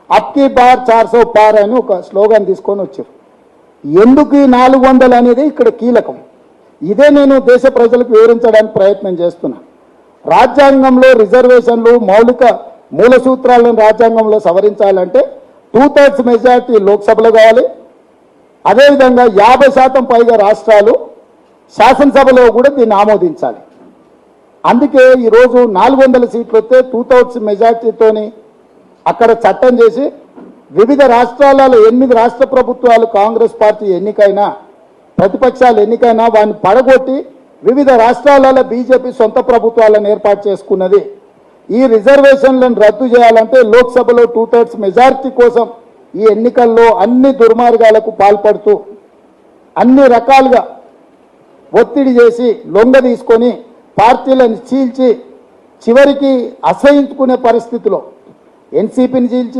అప్కి bar 400 పార్ అని ఒక స్లోగన్ తీసుకొని వచ్చారు. ఎందుకు ఈ 400 అనేది ఇక్కడ కీలకం. ఇదే నేను దేశ ప్రజలకు వివరించడానికి ప్రయత్నం చేస్తున్నా. రాజ్యాంగంలో రిజర్వేషన్లు మౌలిక మూల సూత్రాలను రాజ్యాంగంలో సవరించాలంటే 2/3 మెజార్టీ లోక్సభలో కావాలి. అదేవిధంగా 50% పైగా రాష్ట్రాలు శాసనసభలో కూడా దీన్ని ఆమోదించాలి. అందుకే ఈరోజు 400 సీట్లు వస్తే 2/3 మెజార్టీతోని అక్కడ చట్టం చేసి వివిధ రాష్ట్రాలలో 8 రాష్ట్ర ప్రభుత్వాలు కాంగ్రెస్ పార్టీ ఎన్నికైనా ప్రతిపక్షాలు ఎన్నికైనా వారిని పడగొట్టి వివిధ రాష్ట్రాలలో బీజేపీ సొంత ప్రభుత్వాలను ఏర్పాటు చేసుకున్నది. ఈ రిజర్వేషన్లను రద్దు చేయాలంటే లోక్సభలో 2/3 మెజారిటీ కోసం ఈ ఎన్నికల్లో అన్ని దుర్మార్గాలకు పాల్పడుతూ అన్ని రకాలుగా ఒత్తిడి చేసి లొంగ తీసుకొని పార్టీలను చీల్చి చివరికి అసహించుకునే పరిస్థితిలో ఎన్సీపీని చీల్చి